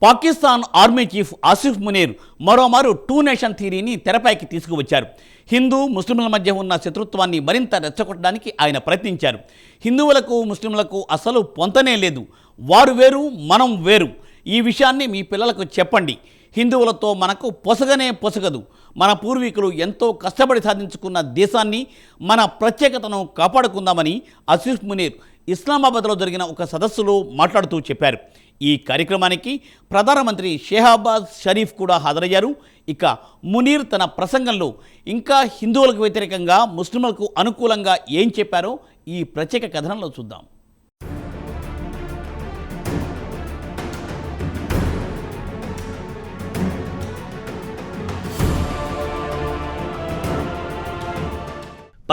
Pakistan army chief Asif Munir మరోమారు two nation థియరీని తెరపైకి తీసుకువచ్చారు. హిందూ ముస్లింల మధ్య ఉన్న శత్రుత్వాన్ని మరింత రెచ్చగొట్టడానికి ఆయన ప్రయత్నించారు. హిందువులకు ముస్లింలకు అసలు పొంతనే లేదు, వారు వేరు మనం వేరు, ఈ విషయాన్ని మీ పిల్లలకు చెప్పండి. హిందువులతో మనకు పొసగనే పొసగదు. మన పూర్వీకులు ఎంతో కష్టపడి సాధించుకున్న దేశాన్ని, మన ప్రత్యేకతను కాపాడుకుందామని ఆసిఫ్ మునీర్ ఇస్లామాబాద్లో జరిగిన ఒక సదస్సులో మాట్లాడుతూ చెప్పారు. ఈ కార్యక్రమానికి ప్రధానమంత్రి షెహబాజ్ షరీఫ్ కూడా హాజరయ్యారు. ఇక మునీర్ తన ప్రసంగంలో ఇంకా హిందువులకు వ్యతిరేకంగా ముస్లింలకు అనుకూలంగా ఏం చెప్పారో ఈ ప్రత్యేక కథనంలో చూద్దాం.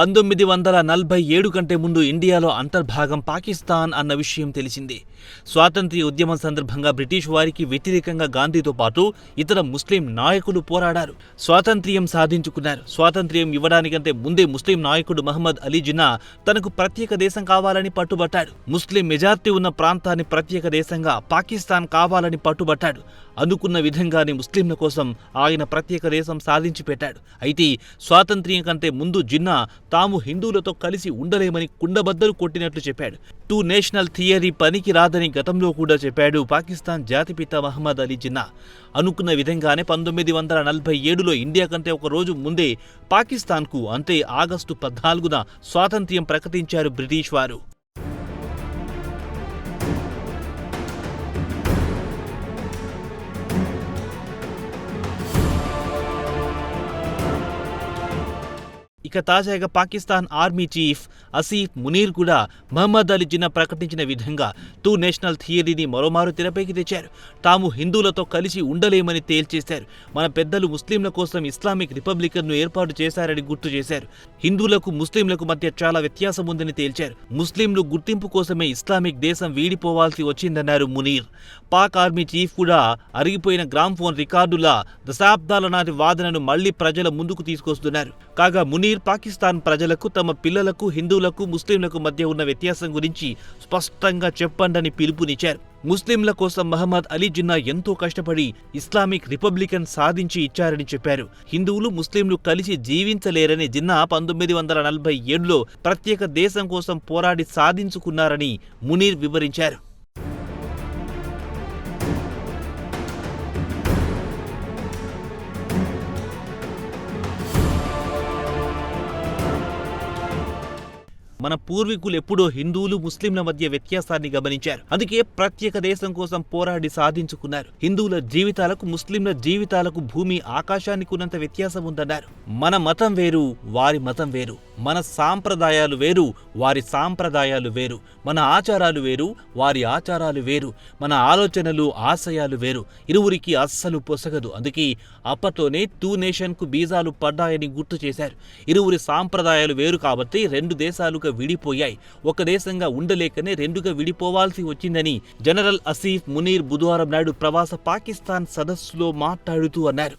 1947 కంటే ముందు ఇండియాలో అంతర్భాగం పాకిస్తాన్ అన్న విషయం తెలిసిందే. స్వాతంత్ర్య ఉద్యమం సందర్భంగా బ్రిటిష్ వారికి వ్యతిరేకంగా గాంధీతో పాటు ఇతర ముస్లిం నాయకులు పోరాడారు, స్వాతంత్ర్యం సాధించుకున్నారు. స్వాతంత్ర్యం ఇవ్వడానికంటే ముందే ముస్లిం నాయకుడు మహమ్మద్ అలీ జిన్నా తనకు ప్రత్యేక దేశం కావాలని పట్టుబట్టాడు. ముస్లిం మెజార్టీ ఉన్న ప్రాంతాన్ని ప్రత్యేక దేశంగా పాకిస్తాన్ కావాలని పట్టుబట్టాడు. అనుకున్న విధంగానే ముస్లింల కోసం ఆయన ప్రత్యేక దేశం సాధించి పెట్టాడు. అయితే స్వాతంత్ర్యం కంటే ముందు జిన్నా తాము హిందువులతో కలిసి ఉండలేమని కుండబద్దలు కొట్టినట్లు చెప్పాడు. టూ నేషనల్ థియరీ పనికి రాదని గతంలో కూడా చెప్పాడు పాకిస్తాన్ జాతిపిత మహమ్మద్ అలీ జిన్నా. అనుకున్న విధంగానే 1947లో ఇండియా కంటే ఒక రోజు ముందే పాకిస్తాన్కు, అంటే ఆగస్టు 14న స్వాతంత్ర్యం ప్రకటించారు బ్రిటిష్ వారు. ఇక తాజాగా పాకిస్తాన్ ఆర్మీ చీఫ్ ఆసిఫ్ మునీర్ కూడా మహమ్మద్ అలీ జిన్నా ప్రకటించిన విధంగా టూ నేషనల్ థియరీని మరోమారు తెరపైకి తెచ్చారు. తాము హిందువులతో కలిసి ఉండలేమని తేల్చేశారు. మన పెద్దలు ముస్లింల కోసం ఇస్లామిక్ రిపబ్లికన్ను ఏర్పాటు చేశారని గుర్తు చేశారు. హిందువులకు ముస్లింలకు మధ్య చాలా వ్యత్యాసం ఉందని తేల్చారు. ముస్లింలు గుర్తింపు కోసమే ఇస్లామిక్ దేశం వీడిపోవాల్సి వచ్చిందన్నారు మునీర్. పాక్ ఆర్మీ చీఫ్ కూడా అరిగిపోయిన గ్రామ్ఫోన్ రికార్డుల దశాబ్దాల నాటి వాదనను మళ్లీ ప్రజల ముందుకు తీసుకొస్తున్నారు. కాగా మునీర్ పాకిస్తాన్ ప్రజలకు, తమ పిల్లలకు, హిందువులకు, ముస్లింలకు మధ్య ఉన్న వ్యత్యాసం గురించి స్పష్టంగా చెప్పండని పిలుపునిచ్చారు. ముస్లింల కోసం మహమ్మద్ అలీ జిన్నా ఎంతో కష్టపడి ఇస్లామిక్ రిపబ్లికన్ సాధించి ఇచ్చారని చెప్పారు. హిందువులు, ముస్లింలు కలిసి జీవించలేరని జిన్నా 1947లో ప్రత్యేక దేశం కోసం పోరాడి సాధించుకున్నారని మునీర్ వివరించారు. మన పూర్వీకులు ఎప్పుడో హిందువులు, ముస్లింల మధ్య వ్యత్యాసాన్ని గమనించారు. అందుకే ప్రత్యేక దేశం కోసం పోరాడి సాధించుకున్నారు. హిందువుల జీవితాలకు, ముస్లింల జీవితాలకు భూమి ఆకాశానికి ఉన్నంత వ్యత్యాసం ఉందన్నారు. మన మతం వేరు, వారి మతం వేరు. మన సాంప్రదాయాలు వేరు, వారి సాంప్రదాయాలు వేరు. మన ఆచారాలు వేరు, వారి ఆచారాలు వేరు. మన ఆలోచనలు, ఆశయాలు వేరు. ఇరువురికి అస్సలు పొసగదు. అందుకే అప్పట్లోనే టూ నేషన్కు బీజాలు పడ్డాయని గుర్తు చేశారు. ఇరువురి సాంప్రదాయాలు వేరు కాబట్టి రెండు దేశాలుగా విడిపోయాయి. ఒక దేశంగా ఉండలేకనే రెండుగా విడిపోవాల్సి వచ్చిందని జనరల్ ఆసిఫ్ మునీర్ బుధవారం నాడు ప్రవాస పాకిస్తాన్ సదస్సులో మాట్లాడుతూ అన్నారు.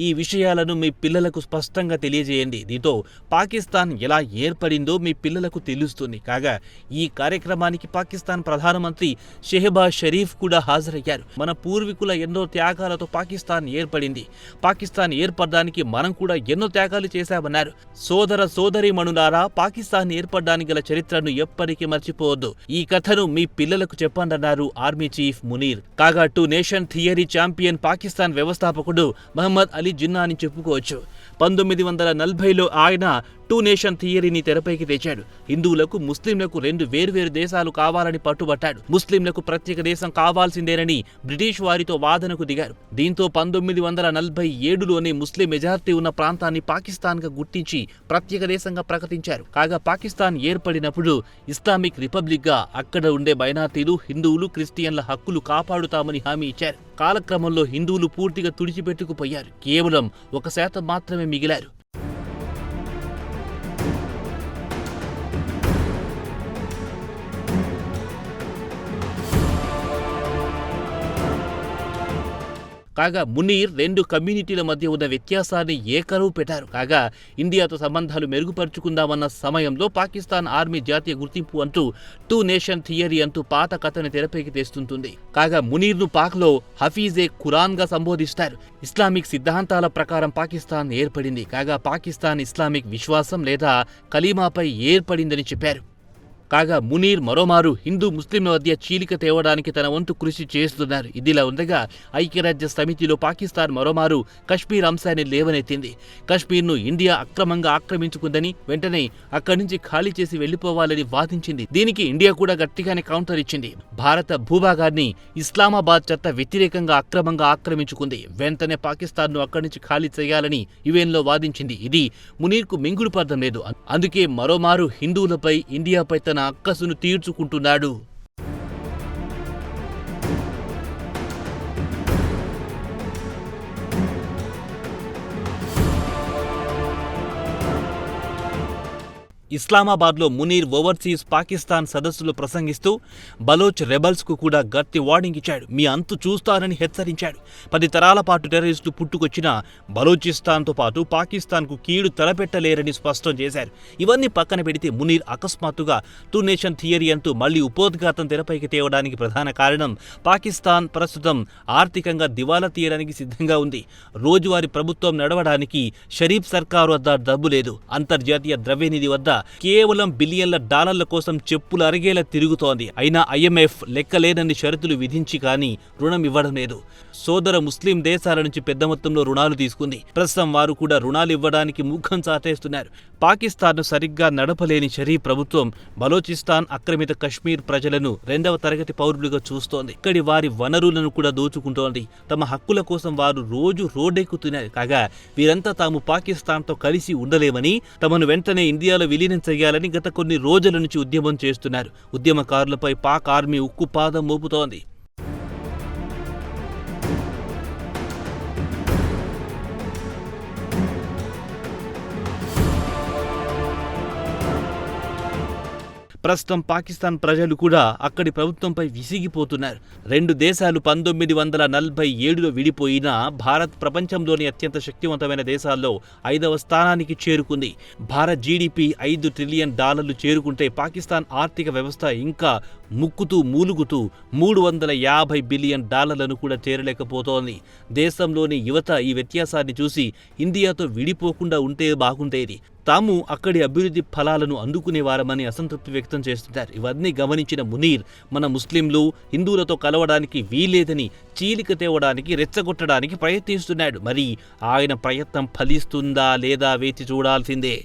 ఈ విషయాలను మీ పిల్లలకు స్పష్టంగా తెలియజేయండి. దీంతో పాకిస్తాన్ ఎలా ఏర్పడిందో మీ పిల్లలకు తెలుస్తుంది. కాగా ఈ కార్యక్రమానికి పాకిస్తాన్ ప్రధానమంత్రి షెహబాజ్ షరీఫ్ కూడా హాజరయ్యారు. మన పూర్వీకుల ఎన్నో త్యాగాలతో పాకిస్తాన్ ఏర్పడింది. పాకిస్తాన్ ఏర్పడడానికి మనం కూడా ఎన్నో త్యాగాలు చేశామన్నారు. సోదర సోదరీమణులారా, పాకిస్తాన్ ఏర్పడడానికి గల చరిత్రను ఎప్పటికీ మర్చిపోవద్దు. ఈ కథను మీ పిల్లలకు చెప్పండన్నారు ఆర్మీ చీఫ్ మునీర్. కాగా two nation theory champion Pakistan వ్యవస్థాపకుడు మహమ్మద్ అలీ జిన్నా అని చెప్పుకోవచ్చు. 1940లో ఆయన టూ నేషన్ థియరీని తెరపైకి తెచ్చాడు. హిందువులకు, ముస్లింలకు రెండు వేర్వేరు దేశాలు కావాలని పట్టుబట్టాడు. ముస్లింలకు ప్రత్యేక దేశం కావాల్సిందేనని బ్రిటిష్ వారితో వాదనకు దిగారు. దీంతో 1947లోనే ముస్లిం మెజార్టీ ఉన్న ప్రాంతాన్ని పాకిస్తాన్గా గుర్తించి ప్రత్యేక దేశంగా ప్రకటించారు. కాగా పాకిస్తాన్ ఏర్పడినప్పుడు ఇస్లామిక్ రిపబ్లిక్గా అక్కడ ఉండే మైనార్టీలు, హిందువులు, క్రిస్టియన్ల హక్కులు కాపాడుతామని హామీ ఇచ్చారు. కాలక్రమంలో హిందువులు పూర్తిగా తుడిచిపెట్టుకుపోయారు. కేవలం 1% మాత్రమే మిగిలారు. కాగా మునీర్ రెండు కమ్యూనిటీల మధ్య ఉన్న వ్యత్యాసాన్ని ఏకరువు పెట్టారు. కాగా ఇండియాతో సంబంధాలు మెరుగుపరుచుకుందామన్న సమయంలో పాకిస్తాన్ ఆర్మీ జాతీయ గుర్తింపు అంటూ 2 నేషన్ థియరీ అంటూ పాత కథను తెరపైకి తెస్తుంటుంది. కాగా మునీర్ను పాక్లో హఫీజే ఖురాన్గా సంబోధిస్తారు. ఇస్లామిక్ సిద్ధాంతాల ప్రకారం పాకిస్తాన్ ఏర్పడింది. కాగా పాకిస్తాన్ ఇస్లామిక్ విశ్వాసం లేదా కలీమాపై ఏర్పడిందని చెప్పారు. కాగా మునీర్ మరోమారు హిందూ ముస్లింల మధ్య చీలిక తేవడానికి తన వంతు కృషి చేస్తున్నారు. ఇదిలా ఉండగా ఐక్యరాజ్య సమితిలో పాకిస్తాన్ మరోమారు కశ్మీర్ అంశాన్ని లేవనెత్తింది. కశ్మీర్ను ఇండియా అక్రమంగా ఆక్రమించుకుందని, వెంటనే అక్కడి నుంచి ఖాళీ చేసి వెళ్లిపోవాలని వాదించింది. దీనికి ఇండియా కూడా గట్టిగానే కౌంటర్ ఇచ్చింది. భారత భూభాగాన్ని ఇస్లామాబాద్ చట్ట వ్యతిరేకంగా అక్రమంగా ఆక్రమించుకుంది. వెంటనే పాకిస్తాన్ను అక్కడి నుంచి ఖాళీ చేయాలని యుఎన్లో వాదించింది. ఇది మునీర్కు మింగుడు పడడం లేదు. అందుకే మరోమారు హిందువులపై, ఇండియాపై తన అక్కసును తీర్చుకుంటున్నాడు. ఇస్లామాబాద్లో మునీర్ ఓవర్సీస్ పాకిస్తాన్ సదస్సులో ప్రసంగిస్తూ బలోచ్ రెబల్స్కు కూడా గట్టి వార్నింగ్ ఇచ్చాడు. మీ అంతు చూస్తారని హెచ్చరించాడు. 10 తరాల పాటు టెర్రరిస్టులు పుట్టుకొచ్చిన బలోచిస్తాన్తో పాటు పాకిస్తాన్కు కీడు తలపెట్టలేరని స్పష్టం చేశారు. ఇవన్నీ పక్కన పెడితే మునీర్ అకస్మాత్తుగా 2 నేషన్ థియరీ అంటూ మళ్లీ ఉపోద్ఘాతం తెరపైకి తేవడానికి ప్రధాన కారణం పాకిస్తాన్ ప్రస్తుతం ఆర్థికంగా దివాలా తీయడానికి సిద్ధంగా ఉంది. రోజువారీ ప్రభుత్వం నడవడానికి షరీఫ్ సర్కారు వద్ద డబ్బు లేదు. అంతర్జాతీయ ద్రవ్యనిధి వద్ద కేవలం బిలియన్ల డాలర్ల కోసం చెప్పులు అరిగేలా తిరుగుతోంది. అయినా IMF లెక్కలేనన్ని షరతులు విధించి కానీ రుణం ఇవ్వడం లేదు. సోదర ముస్లిం దేశాల నుంచి పెద్ద మొత్తంలో రుణాలు తీసుకుంది. ప్రస్తుతం వారు కూడా రుణాలు ఇవ్వడానికి ముఖం చాటేస్తున్నారు. పాకిస్తాన్ను సరిగ్గా నడపలేని షరీఫ్ ప్రభుత్వం బలోచిస్తాన్ ఆక్రమిత కశ్మీర్ ప్రజలను 2వ తరగతి పౌరులుగా చూస్తోంది. ఇక్కడి వారి వనరులను కూడా దోచుకుంటోంది. తమ హక్కుల కోసం వారు రోజు రోడ్డెక్కుతున్నారు. కాగా వీరంతా తాము పాకిస్తాన్తో కలిసి ఉండలేమని, తమను వెంటనే ఇండియాలో విలీనం చేయాలని గత కొన్ని రోజుల నుంచి ఉద్యమం చేస్తున్నారు. ఉద్యమకారులపై పాక్ ఆర్మీ ఉక్కుపాదం మోపుతోంది. ప్రస్తుతం పాకిస్తాన్ ప్రజలు కూడా అక్కడి ప్రభుత్వంపై విసిగిపోతున్నారు. 2 దేశాలు 1947లో విడిపోయినా భారత్ ప్రపంచంలోని అత్యంత శక్తివంతమైన దేశాల్లో 5వ స్థానానికి చేరుకుంది. భారత్ జీడీపీ $5 ట్రిలియన్ చేరుకుంటే పాకిస్తాన్ ఆర్థిక వ్యవస్థ ఇంకా ముక్కుతూ మూలుగుతూ $350 బిలియన్ కూడా చేరలేకపోతోంది. దేశంలోని యువత ఈ వ్యత్యాసాన్ని చూసి ఇండియాతో విడిపోకుండా ఉంటే బాగుండేది, తాము అక్కడి అభివృద్ధి ఫలాలను అందుకునేవారమని అసంతృప్తి వ్యక్తం చేస్తున్నారు. ఇవన్నీ గమనించిన మునీర్ మన ముస్లింలు హిందువులతో కలవడానికి వీల్లేదని చీలిక తేవడానికి, రెచ్చగొట్టడానికి ప్రయత్నిస్తున్నాడు. మరి ఆయన ప్రయత్నం ఫలిస్తుందా లేదా వేచి చూడాల్సిందే.